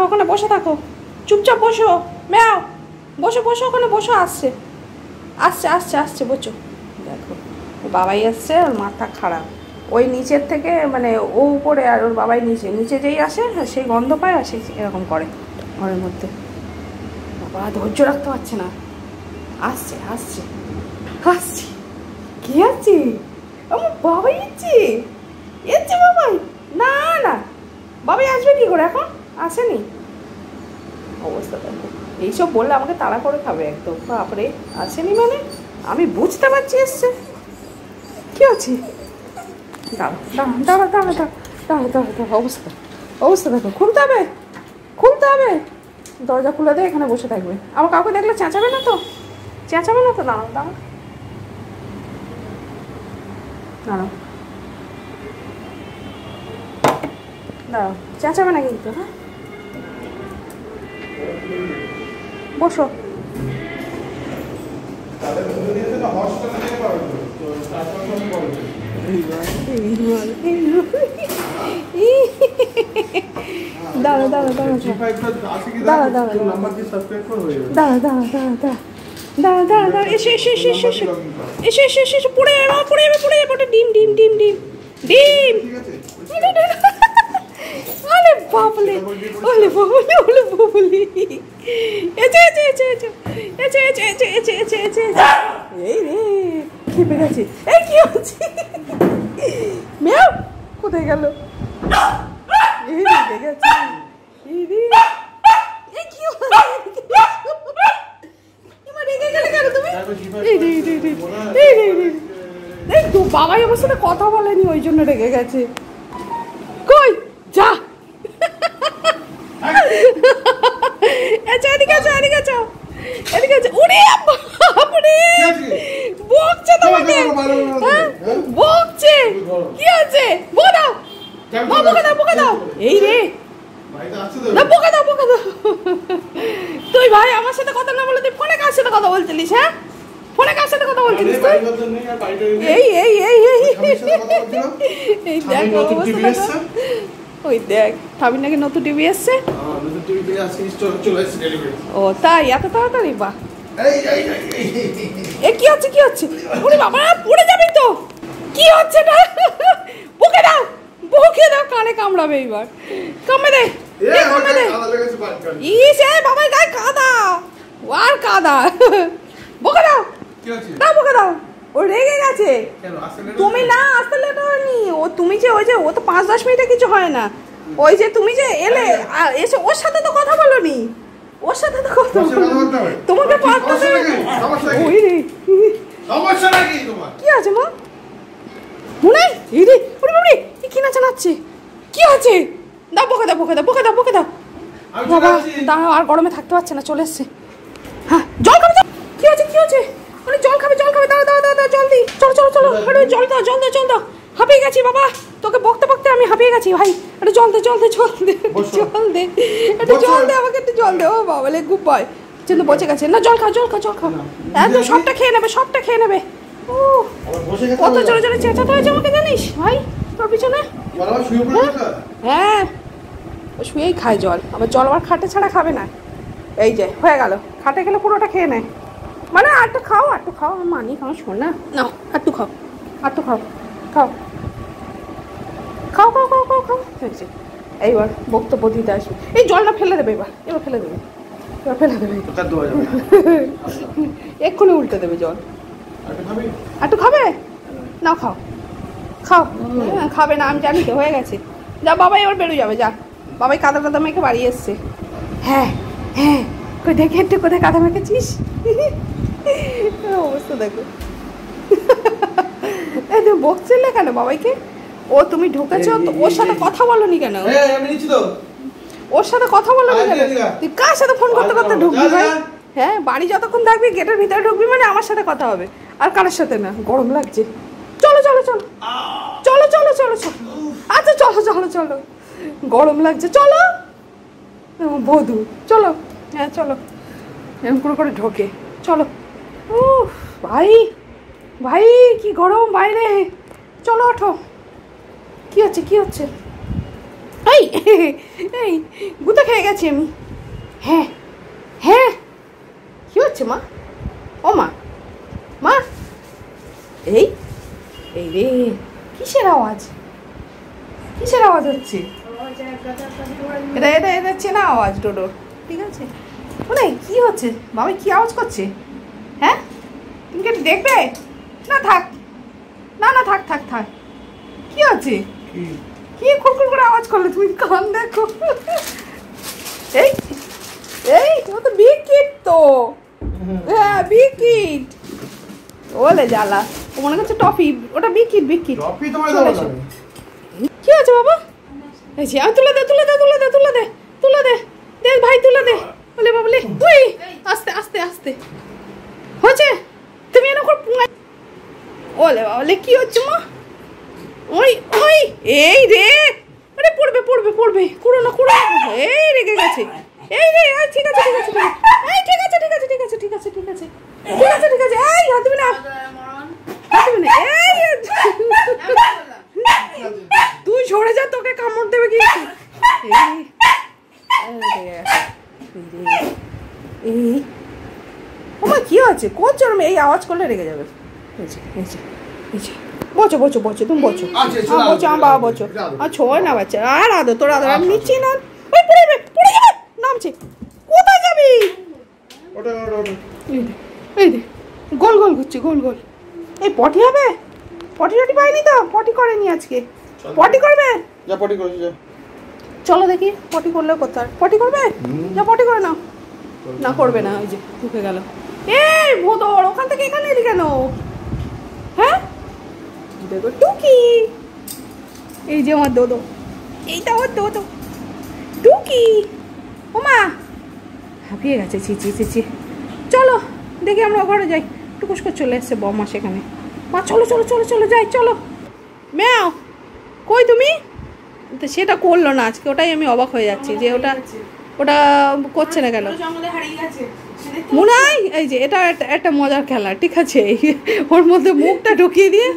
ওখানে বসে থাকো, চুপচাপ বসো। ম্যাও বসো বসো, ওখানে বসো। আসছে আসছে আসছে আসছে, বসো। দেখো বাবাই আসছে, ওর মাথা খারাপ। ওই নিচের থেকে মানে ও উপরে আর ওর বাবাই নিচে, নিচে যেই আসে সেই গন্ধ পায় আর সেই এরকম করে ঘরের মধ্যে। বাবা ধৈর্য রাখতে পারছে না। আসছে আসছে আসছে, কি আছে? আমার বাবাই এসছে, এসছে বাবাই। না না, বাবাই আসবে কি করে, এখন আসেনি। অবস্থা দেখো, এইসব বললে আমাকে তাড়া করে খাবে একদম। বাপরে, আসেনি মানে আমি বুঝতে পারছি এসছে। কি আছে? দাঁড়া দাঁড়া দাঁড়া দাঁড়া দাঁড়া দাঁড়া দাঁড়া দাঁড়া, অবস্থা অবস্থা দেখো। খুলতে হবে, খুলতে হবে। দরজা খুলে দে, এখানে বসে থাকবে। আমার কাউকে দেখলে চেঁচাবে না তো? চেঁচাবে না তো? দাঁড়াও দাঁড়াও দাঁড়াও দাঁড়াও, চেঁচাবে না কিন্তু। হ্যাঁ বসো। দাঁড়া দাঁড়া দাঁড়া দাঁড়া দাঁড়া দাঁড়া দাঁড়া দাঁড়া দাঁড়া দাঁড়া দাঁড়া, এসে এসে এসে এসে এসে এসে এসে এসে এসে পড়ে যাবে, পড়ে যাবে, পড়ে যাবে। ওটা ডিম ডিম ডিম ডিম ডিম। আরে বাবলে, ওলে বাবলে, ওলে বাবলে। এসে এসে এসে এসে এসে এসে এসে এসে এসে এসে। এই রে খেপে গেছে। এই কি হচ্ছে? ম্যাও কোথায় গেল? এই রেগে গেছে। এই রে, এই কি হচ্ছে? রেগে গেলে কেন তুমি? এই রে রে রে, এই রে রে, এই তো বাবাই আমার সাথে কথা বলেনি, ওই জন্য রেগে গেছে। কই যা, আচ্ছা এদিকে আছো, এদিকে আছো, এদিকে আছো। ওরে বাপরে, বকছে তোমাকে, বকছে। কি আছে? বকে দাও, বকে দাও, বকে দাও। এই রে, না বকে দাও, বকে দাও। তুই ভাই আমার সাথে কথা না বলে তুই ফোনে কার সাথে কথা বলছিলিস? হ্যাঁ, ফোনে কার সাথে কথা বলছিলিস তুই? এই এই এই এই এই দেখ, ওই দেখ ঠাবির নাকি নতুন টিভি এসছে। ও তাই, এত তাড়াতাড়ি? বাহ। এ কি হচ্ছে, কি হচ্ছে? ওরে বাবা, পড়ে যাবি তো। কি হচ্ছে না? বকে দাও, বকে দাও, কানে কামড়াবে এইবার। কামড়ে দে, কামড়ে দে। ইস, এ বাবার গায়ে কাদা, আর কাদা। বকে দাও, দাও বকে দাও। ও রেগে গেছে। তুমি না আসতে লেট হয়নি। ও তুমি যে ওই যে ও তো 5-10 মিনিটে কিছু হয় না। ওই যে তুমি যে এলে এসে ওর সাথে তো কথা বলোনি, ওর সাথে তো কথা তোমাকে পারতে দেবে। ওই রে, সমস্যা নাকি তোমার? কি আছে মা? মনে এই রে, ওরে বাবা রে, কি না চালাচ্ছে? কি আছে? দাও বকে দাও, বকে দাও, বকে দাও, বকে দাও। বাবা দাঁড়াও, আর গরমে থাকতে পারছে না, চলে এসছে। হ্যাঁ জল খাবে। কি আছে, কি আছে? মানে জল খাবে, জল খাবে। দাঁড়া দাঁড়া দাঁড়া, জল দি। চলো চলো চলো, আরে জল দাও, জল দাও, জল দাও। হাঁপিয়ে গেছি বাবা, তোকে বকতে বকতে আমি হাঁপিয়ে গেছি ভাই। একটু জল দে, জল দে, জল দে, জল দে, একটু জল দে আমাকে, একটু জল দে। ও বাবা লে, গুড বয়। কিন্তু বসে গেছে না, জল খাও, জল খাও, জল খাও। একদম সবটা খেয়ে নেবে, সবটা খেয়ে নেবে। ও কত জোরে জোরে চেঁচাতে হয়েছে আমাকে জানিস ভাই তোর পিছনে? হ্যাঁ, ও শুয়েই খায় জল। আবার জল আবার খাটে ছাড়া খাবে না। এই যে হয়ে গেল, খাটে গেলে পুরোটা খেয়ে নেয়। মানে আর একটু খাও, আর একটু খাও, আমার মানি খাও, শোন না, নাও আর একটু খাও, আর একটু খাও, খাও খাও খাও খাও খাও খাও। হয়েছে, এইবার বক্তব্য দিতে আসবে। এই জলটা ফেলে দেবে, এবার এবার ফেলে দেবে, এবার ফেলে দেবে। এক্ষুনি উল্টে দেবে জল। একটু খাবে? নাও খাও, খাও। হ্যাঁ খাবে না, আমি জানি তো, হয়ে গেছে। যা বাবাই এবার বেরো যাবে, যা। বাবাই কাদা কাদা মেখে বাড়ি এসছে। হ্যাঁ হ্যাঁ, দেখে একটু কোথায় কাদা মেখেছিস? অবস্থা দেখো। তুমি বকছিলে কেন বাবাইকে? ও তুমি ঢুকেছো, ওর সাথে কথা বলোনি কেন? ওর সাথে কথা বলোনি কেন? তুই কার সাথে ফোন করতে করতে ঢুকবি ভাই? হ্যাঁ, বাড়ি যতক্ষণ থাকবি গেটের ভিতরে ঢুকবি মানে আমার সাথে কথা হবে, আর কারোর সাথে না। গরম লাগছে। চলো চলো চলো চলো চলো চলো চলো, আচ্ছা চলো চলো চলো, গরম লাগছে, চলো বধু, চলো। হ্যাঁ চলো, এরকম করে ঢোকে, চলো। ও ভাই, ভাই কি গরম বাইরে, চলো ওঠো। কি হচ্ছে, কি হচ্ছে? এই এই গুঁতো খেয়ে গেছি আমি। হ্যাঁ হ্যাঁ, কি হচ্ছে মা? ও মা, মা এই এই রে, কিসের আওয়াজ? কিসের আওয়াজ হচ্ছে? এটা এটা এটা চেনা আওয়াজ ডোডোর, ঠিক আছে? মানে কি হচ্ছে বাবা, কি আওয়াজ করছে? হ্যাঁ, তুমি কি দেখবে? না থাক, না না থাক থাক থাক। কি হচ্ছে? কি খুরখুর করে আওয়াজ করলে তুমি? কান দেখো। এই এই ও তো বিকিট তো। হ্যাঁ বিকিট, ওলে জ্বালা, ও মনে করছে টফি, ওটা বিকিট বিকিট। কি আছে বাবা? এই যে তুলে দে তুলে দে তুলে দে তুলে দে তুলে দে, দে ভাই তুলে দে। বলে বাবলে তুই আস্তে আস্তে আস্তে হচ্ছে, তুমি এরকম ওলে বাবলে কি হচ্ছে মা? ওই ওই এই রে, আরে পড়বে পড়বে পড়বে, কুড়ো না কুড়ো, এই রেগে গেছে। এই রে ঠিক আছে ঠিক আছে ঠিক আছে, এই ঠিক আছে ঠিক আছে ঠিক আছে ঠিক আছে ঠিক আছে ঠিক আছে ঠিক আছে, এই হাত দিবি না, হাত দিবি না, এই তুই সরে যা, তোকে কামড় দেবে কি? এই ওমা কি আছে? কোন চরমে এই আওয়াজ করলে রেগে যাবে। বচো বচো বচো, তুমি বচো, বচো আমার বাবা বচো, আর ছোড় না বাচ্চা, আর আদো তোর আদর আমি নিচ্ছি না। ওই পড়ে যাবে পড়ে যাবে, নামছে। কোথায় যাবি? এই দে গোল গোল ঘুরছে, গোল গোল। এই পটি হবে? পটি টটি পাইনি তো, পটি করেনি আজকে। পটি করবে? যা পটি করছি যা। চলো দেখি পটি করলেও কোথায় পটি করবে? যা পটি করে নাও। না করবে না, ওই যে ঢুকে গেল। এই ভোদর, ওখান থেকে এখানে এলি কেন? হ্যাঁ দেখো টুকি, এই যে আমার দোদো, এইটা আমার দোদো টুকি। ওমা হাঁপিয়ে গেছে, ছি ছি ছি ছি। চলো দেখি আমরা ঘরে যাই। টুকুস করে চলে এসছে বম্মা সেখানে। মা চলো চলো চলো চলো যাই চলো। ম্যাও কই তুমি? তো সেটা করলো না আজকে, ওটাই আমি অবাক হয়ে যাচ্ছি যে ওটা ওটা করছে না কেন। মনে হয় এই যে এটা একটা মজার খেলা, ঠিক আছে? ওর মধ্যে মুখটা ঢুকিয়ে দিয়ে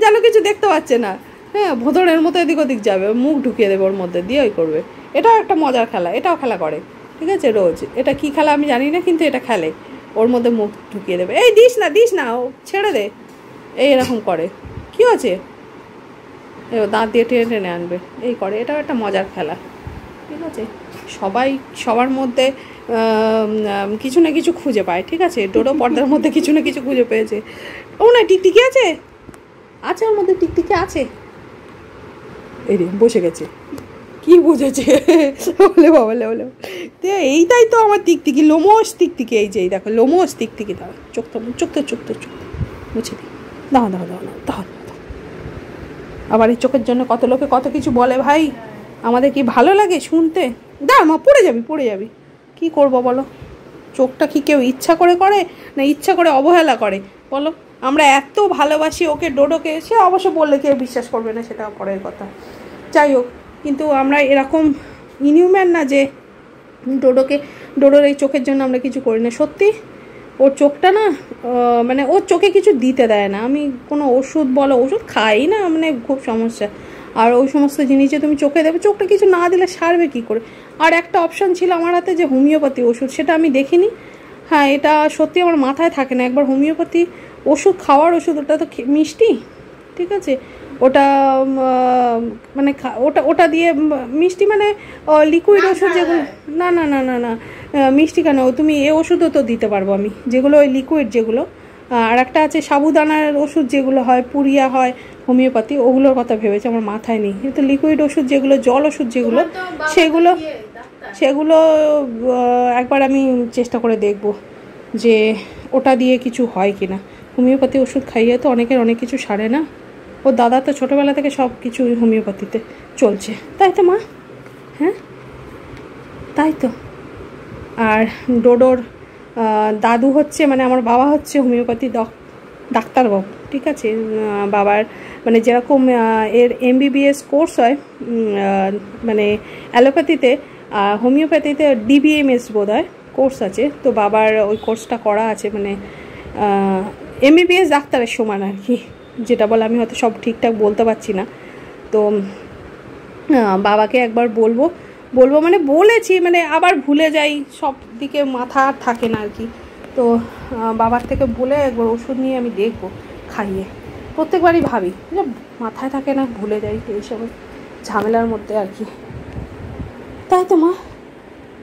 যেন কিছু দেখতে পাচ্ছে না, হ্যাঁ ভোঁদড়ের মতো এদিক ওদিক যাবে, মুখ ঢুকিয়ে দেবে ওর মধ্যে দিয়ে, ওই করবে। এটাও একটা মজার খেলা, এটাও খেলা করে, ঠিক আছে? রোজ এটা কি খেলা আমি জানি না, কিন্তু এটা খেলে, ওর মধ্যে মুখ ঢুকিয়ে দেবে। এই দিস না ও ছেড়ে দে, এই এরকম করে। কি আছে? এবার দাঁত দিয়ে টেনে টেনে আনবে, এই করে। এটাও একটা মজার খেলা, ঠিক আছে? সবাই সবার মধ্যে কিছু না কিছু খুঁজে পায়, ঠিক আছে? ডোডো পর্দার মধ্যে কিছু না কিছু খুঁজে পেয়েছে। ও না টিকটিকি আছে, আছে ওর মধ্যে টিকটিকি আছে। এই রে বসে গেছে, কি বুঝেছে? বলে বাবলে বলে এইটাই তো আমার টিকটিকি, লোমস টিকটিকি। এই যে এই দেখো লোমস টিকটিকি। দাও চোখ তো চোখ তো চোখ তো চোখ মুছে দিই, দাও দাও দাও দাও দাও। আবার এই চোখের জন্য কত লোকে কত কিছু বলে ভাই, আমাদের কি ভালো লাগে শুনতে? দাঁড়া মা, পড়ে যাবি পড়ে যাবি। কি করবো বলো? চোখটা কি কেউ ইচ্ছা করে করে না ইচ্ছা করে অবহেলা করে বলো? আমরা এত ভালোবাসি ওকে, ডোডোকে। সে অবশ্য বললে কেউ বিশ্বাস করবে না, সেটা পরের কথা। যাই হোক, কিন্তু আমরা এরকম ইনহিউম্যান না যে ডোডোর এই চোখের জন্য আমরা কিছু করি না। সত্যি ওর চোখটা না, মানে ওর চোখে কিছু দিতে দেয় না। আমি কোনো ওষুধ বলো, ওষুধ খাই না, মানে খুব সমস্যা। আর ওই সমস্ত জিনিস যে তুমি চোখে দেবে, চোখটা কিছু না দিলে সারবে কী করে? আর একটা অপশান ছিল আমার হাতে, যে হোমিওপ্যাথি ওষুধ, সেটা আমি দেখিনি। হ্যাঁ এটা সত্যি আমার মাথায় থাকে না। একবার হোমিওপ্যাথি ওষুধ খাওয়ার ওষুধ, ওটা তো মিষ্টি, ঠিক আছে? ওটা মানে ওটা দিয়ে মিষ্টি, মানে লিকুইড ওষুধ যেগুলো, না না না না না মিষ্টি কেন, তুমি এ ওষুধও তো দিতে পারবো আমি, যেগুলো ওই লিকুইড যেগুলো। আর একটা আছে সাবুদানার ওষুধ যেগুলো হয়, পুরিয়া হয়, হোমিওপ্যাথি, ওগুলোর কথা ভেবেছি, আমার মাথায় নেই। কিন্তু লিকুইড ওষুধ যেগুলো, জল ওষুধ যেগুলো, সেগুলো একবার আমি চেষ্টা করে দেখব যে ওটা দিয়ে কিছু হয় কি না। হোমিওপ্যাথি ওষুধ খাইয়ে তো অনেকের অনেক কিছু সারে না। ওর দাদা তো ছোটোবেলা থেকে সব কিছু হোমিওপ্যাথিতে চলছে, তাই তো মা? হ্যাঁ তাই তো। আর ডোডোর দাদু হচ্ছে, মানে আমার বাবা হচ্ছে হোমিওপ্যাথি ডাক্তারবাবু, ঠিক আছে? বাবার মানে যেরকম এর MBBS কোর্স হয়, মানে অ্যালোপ্যাথিতে, হোমিওপ্যাথিতে DBMS বোধ হয় কোর্স আছে। তো বাবার ওই কোর্সটা করা আছে, মানে MBBS ডাক্তারের সমান আর কি, যেটা বলে। আমি হয়তো সব ঠিকঠাক বলতে পারছি না। তো বাবাকে একবার বলবো মানে বলেছি, মানে আবার ভুলে যাই, সব দিকে মাথা আর থাকে না আর কি। তো বাবার থেকে বলে একবার ওষুধ নিয়ে আমি দেখবো খাইয়ে। প্রত্যেকবারই ভাবি মাথায় থাকে না, ভুলে যাই এইসব ঝামেলার মধ্যে আর কি। তাই তো মা,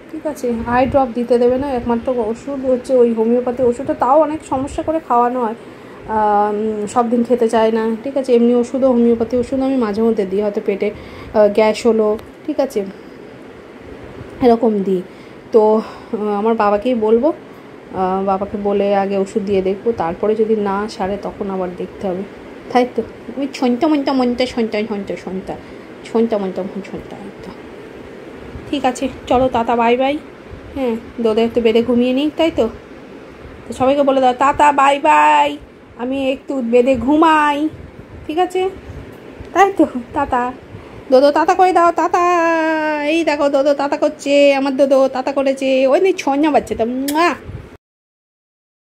ঠিক আছে, আই ড্রপ দিতে দেবে না, একমাত্র ওষুধ হচ্ছে ওই হোমিওপ্যাথি ওষুধটা, তাও অনেক সমস্যা করে খাওয়ানো হয়, সব দিন খেতে চায় না, ঠিক আছে। এমনি ওষুধও হোমিওপ্যাথি ওষুধ আমি মাঝে মধ্যে দিই, হয়তো পেটে গ্যাস হলো, ঠিক আছে, এরকম দিই। তো আমার বাবাকেই বলবো, বাবাকে বলে আগে ওষুধ দিয়ে দেখবো, তারপরে যদি না সারে তখন আবার দেখতে হবে। তাই তো ওই ছন্তা তো ঠিক আছে, চলো টাটা বাই বাই। হ্যাঁ, দোদে একটু বেডে ঘুমিয়ে নিই, তাই তো সবাইকে বলে দাও টাটা বাই বাই, আমি একটু বেডে ঘুমাই, ঠিক আছে, তাই তো টাটা। দোদো টাটা করে দাও, টাটা। এই দেখো দোদো টাটা করছে, আমার দোদো টাটা করেছে, ওই নেই ছন্যা বাচ্চা তো।